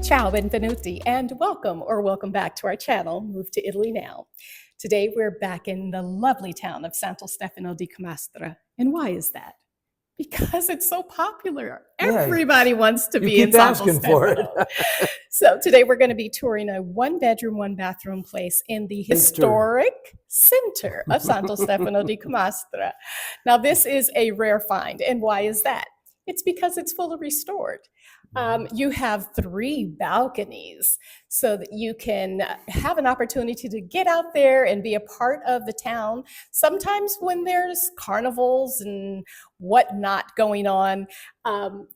Ciao, benvenuti, and welcome back to our channel, Move to Italy Now. Today we're back in the lovely town of Santo Stefano di Camastra. And why is that? Because it's so popular. Everybody wants to be in Santo Stefano. So today we're going to be touring a one-bedroom, one-bathroom place in the historic center of Santo Stefano di Camastra. Now this is a rare find. And why is that? It's because it's fully restored. You have 3 balconies so that you can have an opportunity to get out there and be a part of the town. Sometimes when there's carnivals and whatnot going on,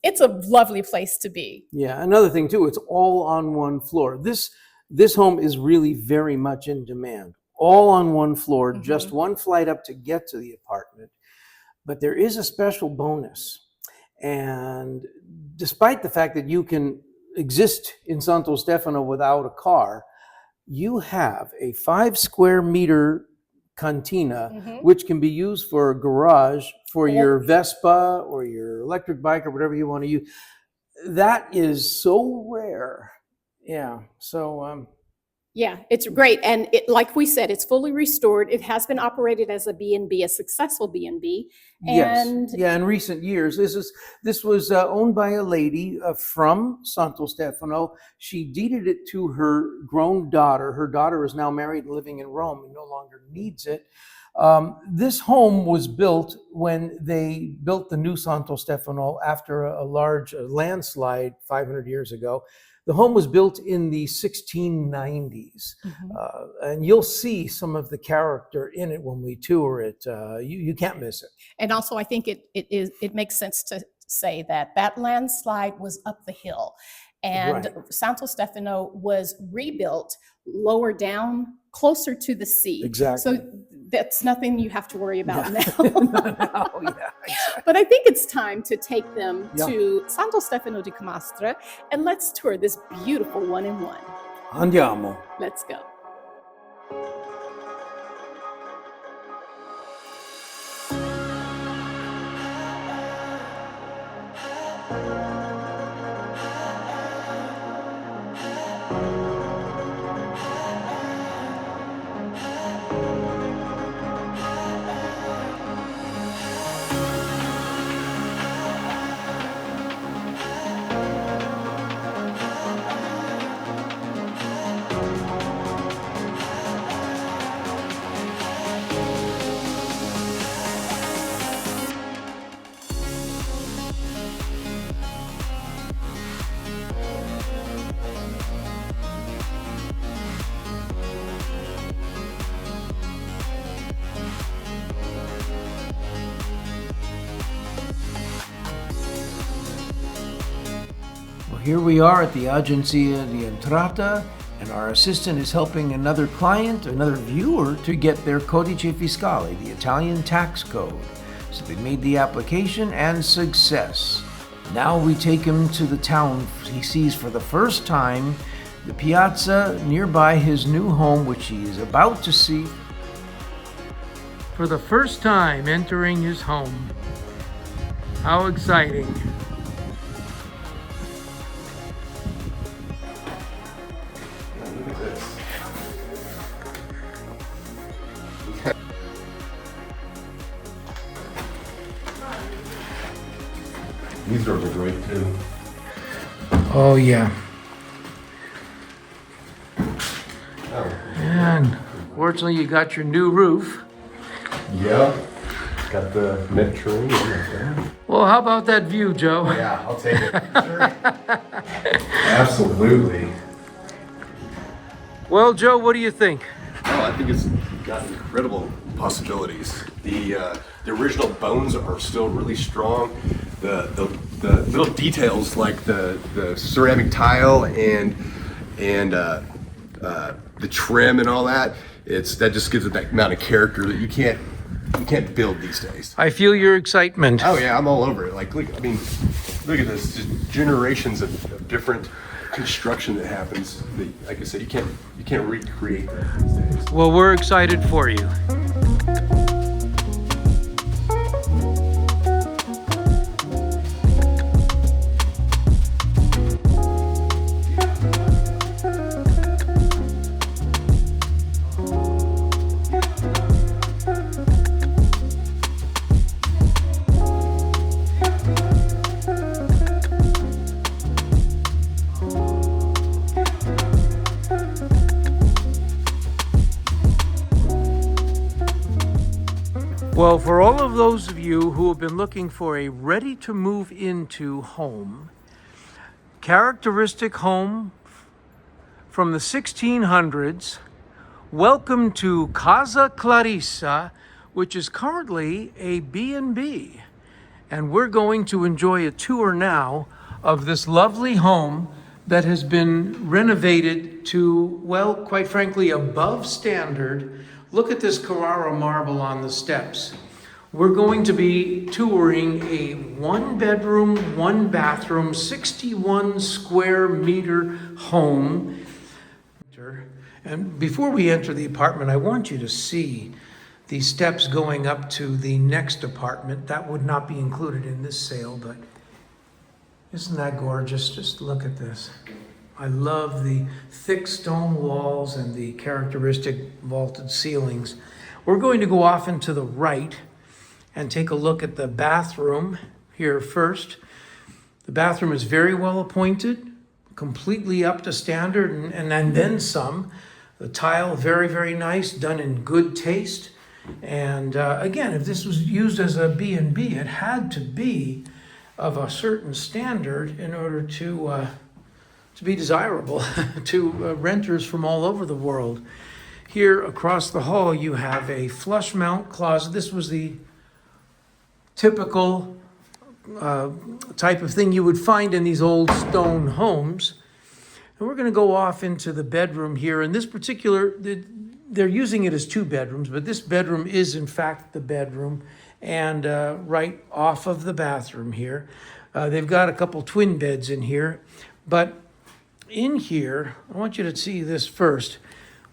it's a lovely place to be. Yeah, another thing too, it's all on one floor. This home is really very much in demand. All on one floor, just one flight up to get to the apartment. But there is a special bonus. And despite the fact that you can exist in Santo Stefano without a car, you have a 5 square meter cantina, which can be used for a garage for your Vespa or your electric bike or whatever you want to use. That is so rare. Yeah. So, yeah, it's great. And like we said, it's fully restored. It has been operated as a B&B, a successful B&B. And yes. Yeah, in recent years. This was owned by a lady from Santo Stefano. She deeded it to her grown daughter. Her daughter is now married and living in Rome and no longer needs it. This home was built when they built the new Santo Stefano after a large landslide 500 years ago. The home was built in the 1690s, and you'll see some of the character in it when we tour it. You can't miss it. And also, I think it makes sense to say that landslide was up the hill, and Santo Stefano was rebuilt lower down, closer to the sea. Exactly. So that's nothing you have to worry about now. Exactly. But I think it's time to take them to Santo Stefano di Camastra, and let's tour this beautiful 1-in-1. Andiamo. Let's go. Here we are at the Agenzia di Entrata, and our assistant is helping another client, another viewer, to get their Codice Fiscale, the Italian tax code. So they made the application and success. Now we take him to the town he sees for the first time, the piazza nearby his new home, which he is about to see. For the first time entering his home. How exciting. These doors are great too. Oh yeah. Oh. And fortunately you got your new roof. Yeah. Got the Mediterranean right there. Well, how about that view, Joe? Yeah, I'll take it. Sure. Absolutely. Well, Joe, what do you think? Oh, I think it's got incredible possibilities. The original bones are still really strong. The little details like the ceramic tile and the trim and all that, that just gives it that amount of character that you can't build these days. I feel your excitement. Oh yeah, I'm all over it. Like, look at this, just generations of different construction that happens. That, like I said, you can't recreate that these days. Well, we're excited for you. Well, for all of those of you who have been looking for a ready to move into home, characteristic home from the 1600s, welcome to Casa Clarissa, which is currently a B&B. And we're going to enjoy a tour now of this lovely home that has been renovated to, well, quite frankly, above standard. Look at this Carrara marble on the steps. We're going to be touring a 1-bedroom, 1-bathroom, 61 square meter home. And before we enter the apartment, I want you to see the steps going up to the next apartment. That would not be included in this sale, but isn't that gorgeous? Just look at this. I love the thick stone walls and the characteristic vaulted ceilings. We're going to go off into the right and take a look at the bathroom here first. The bathroom is very well appointed, completely up to standard, and then some. The tile, very, very nice, done in good taste. And again, if this was used as a B&B, it had to be of a certain standard in order to be desirable to renters from all over the world. Here across the hall, you have a flush mount closet. This was the typical type of thing you would find in these old stone homes. And we're going to go off into the bedroom here. And this particular, they're using it as 2 bedrooms, but this bedroom is in fact the bedroom, and right off of the bathroom here. They've got a couple twin beds in here, but in here, I want you to see this first.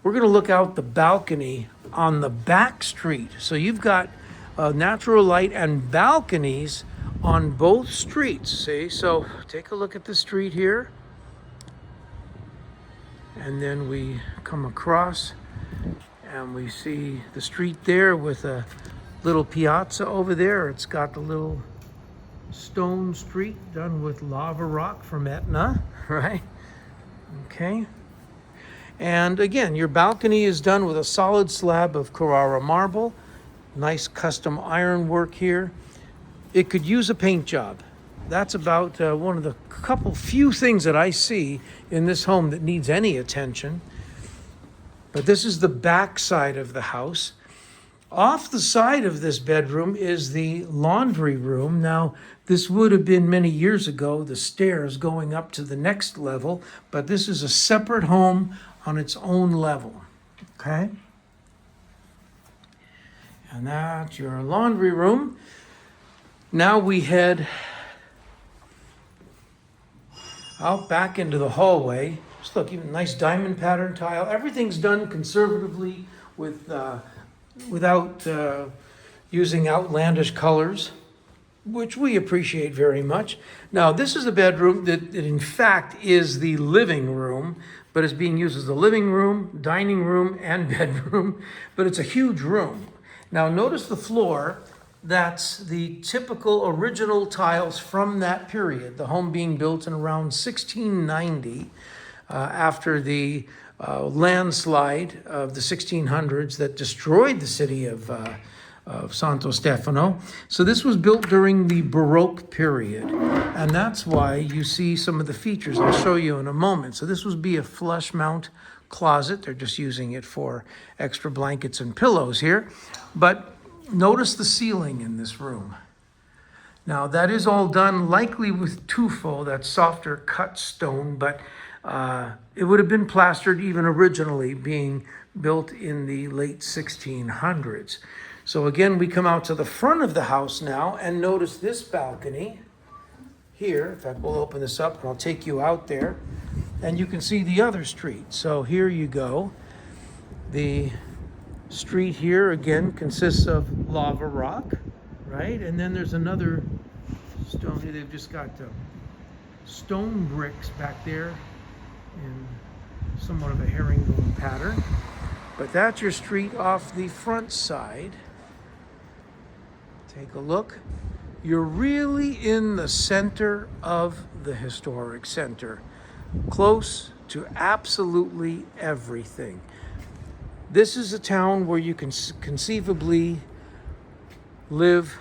We're going to look out the balcony on the back street. So you've got natural light and balconies on both streets, see? So take a look at the street here. And then we come across and we see the street there with a little piazza over there. It's got the little stone street done with lava rock from Etna, right? Okay. And again, your balcony is done with a solid slab of Carrara marble. Nice custom ironwork here. It could use a paint job. That's about one of the few things that I see in this home that needs any attention. But this is the back side of the house. Off the side of this bedroom is the laundry room. Now, this would have been many years ago, the stairs going up to the next level, but this is a separate home on its own level, okay? And that's your laundry room. Now we head out back into the hallway. Just look, even nice diamond pattern tile. Everything's done conservatively without using outlandish colors, which we appreciate very much. Now, this is a bedroom that in fact is the living room, but is being used as the living room, dining room, and bedroom, but it's a huge room. Now, notice the floor. That's the typical original tiles from that period, the home being built in around 1690 after the landslide of the 1600s that destroyed the city of Santo Stefano. So this was built during the Baroque period, and that's why you see some of the features I'll show you in a moment. So this would be a flush mount closet. They're just using it for extra blankets and pillows here. But notice the ceiling in this room. Now that is all done likely with tufo, that softer cut stone, but it would have been plastered even originally, being built in the late 1600s. So again, we come out to the front of the house now and notice this balcony here. In fact, we'll open this up and I'll take you out there and you can see the other street. So here you go. The street here again consists of lava rock, right? And then there's another stone here. They've just got stone bricks back there in somewhat of a herringbone pattern. But that's your street off the front side. Take a look. You're really in the center of the historic center, close to absolutely everything. This is a town where you can conceivably live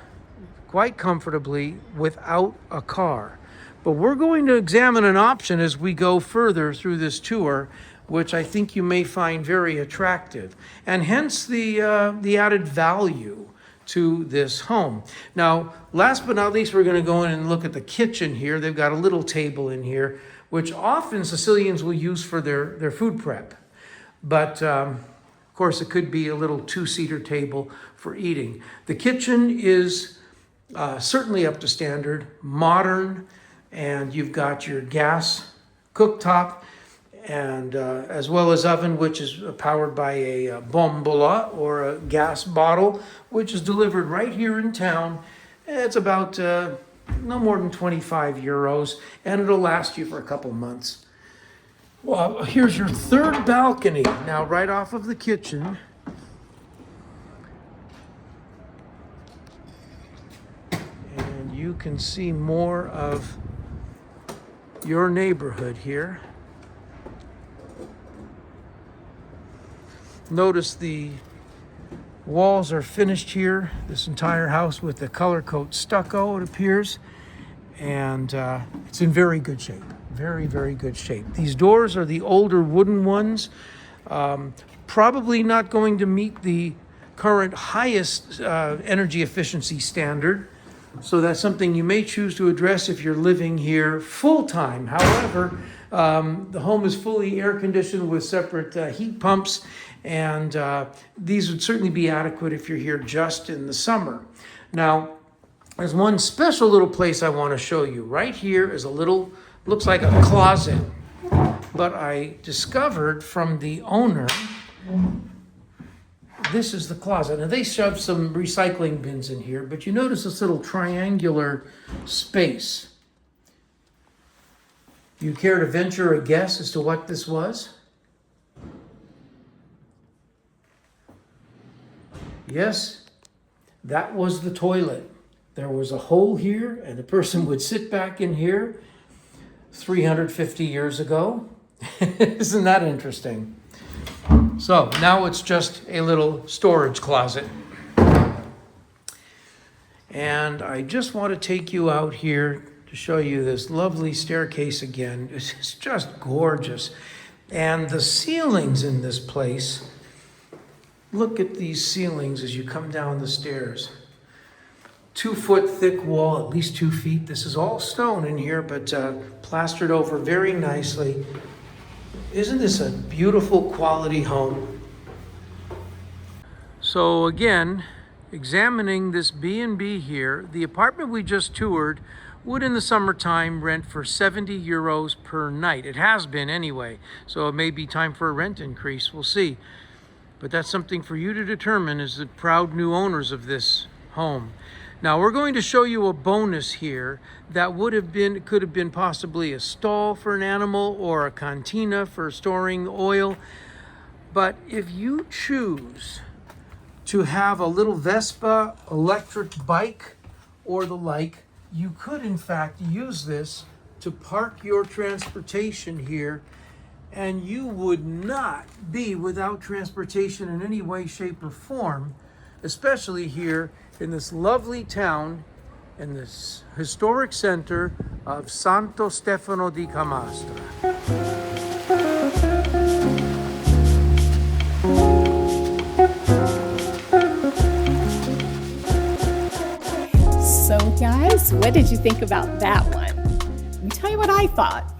quite comfortably without a car. But we're going to examine an option as we go further through this tour, which I think you may find very attractive, and hence the added value to this home. Now, last but not least, we're going to go in and look at the kitchen here. They've got a little table in here, which often Sicilians will use for their food prep. But of course, it could be a little two-seater table for eating. The kitchen is certainly up to standard, modern, and you've got your gas cooktop, and as well as oven, which is powered by a bombola or a gas bottle, which is delivered right here in town. It's about no more than 25 euros, and it'll last you for a couple months. Well, here's your third balcony, now right off of the kitchen. And you can see more of your neighborhood here. Notice the walls are finished here, this entire house, with the color coat stucco, it appears. And it's in very good shape. Very, very good shape. These doors are the older wooden ones. Probably not going to meet the current highest energy efficiency standard. So that's something you may choose to address if you're living here full-time. However, the home is fully air-conditioned with separate heat pumps, and these would certainly be adequate if you're here just in the summer. Now, there's one special little place I want to show you. Right here is a little, looks like a closet, but I discovered from the owner, this is the closet. Now, they shoved some recycling bins in here, but you notice this little triangular space. Do you care to venture a guess as to what this was? Yes, that was the toilet. There was a hole here, and the person would sit back in here 350 years ago. Isn't that interesting? So now it's just a little storage closet. And I just want to take you out here to show you this lovely staircase again. It's just gorgeous. And the ceilings in this place, look at these ceilings as you come down the stairs. 2-foot thick wall, at least 2 feet. This is all stone in here, but plastered over very nicely. Isn't this a beautiful quality home? So again, examining this B&B here, the apartment we just toured would in the summertime rent for 70 euros per night. It has been anyway, so it may be time for a rent increase. We'll see. But that's something for you to determine as the proud new owners of this home. Now we're going to show you a bonus here that could have been possibly a stall for an animal or a cantina for storing oil. But if you choose to have a little Vespa electric bike or the like, you could in fact use this to park your transportation here, and you would not be without transportation in any way, shape, or form, especially here in this lovely town, in this historic center of Santo Stefano di Camastra. So guys, what did you think about that one? Let me tell you what I thought.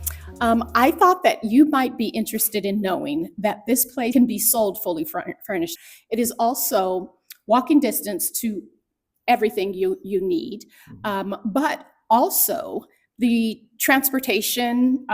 I thought that you might be interested in knowing that this place can be sold fully furnished. It is also walking distance to everything you need, but also the transportation,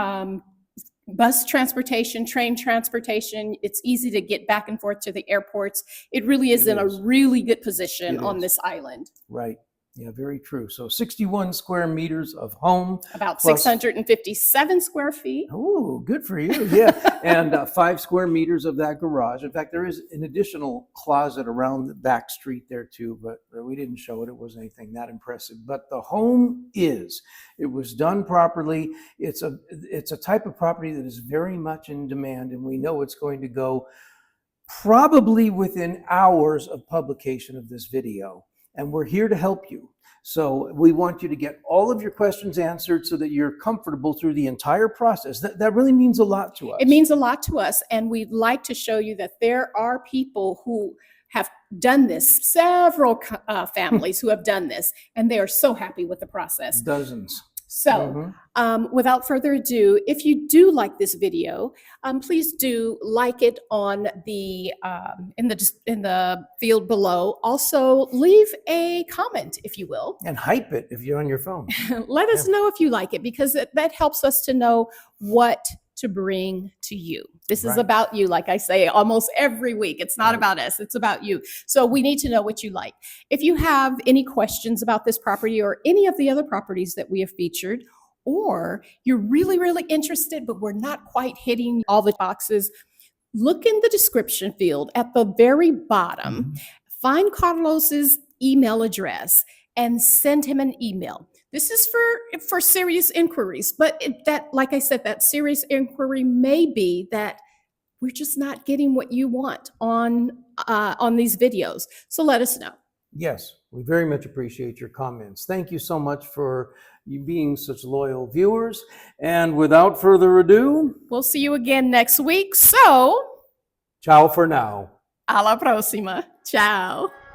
bus transportation, train transportation. It's easy to get back and forth to the airports. It really is in a really good position on this island. Right. Yeah, very true. So 61 square meters of home. About plus 657 square feet. Oh, good for you. Yeah. And 5 square meters of that garage. In fact, there is an additional closet around the back street there too, but we didn't show it. It wasn't anything that impressive. But the home it was done properly. It's a type of property that is very much in demand, and we know it's going to go probably within hours of publication of this video. and we're here to help you. So we want you to get all of your questions answered so that you're comfortable through the entire process. That really means a lot to us. It means a lot to us, and we'd like to show you that there are people who have done this, several families who have done this, and they are so happy with the process. Dozens. So without further ado, if you do like this video, please do like it on the in the field below. Also, leave a comment, if you will. And hype it if you're on your phone. Let us know if you like it, because that helps us to know what to bring to you. This is Right. about you, like I say almost every week. It's not about us, it's about you. So we need to know what you like. If you have any questions about this property or any of the other properties that we have featured, or you're really, really interested, but we're not quite hitting all the boxes, look in the description field at the very bottom, find Carlos's email address and send him an email. This is for serious inquiries, but that, like I said, that serious inquiry may be that we're just not getting what you want on these videos. So let us know. Yes, we very much appreciate your comments. Thank you so much for you being such loyal viewers. And without further ado, We'll see you again next week. So, ciao for now. a la próxima. Ciao.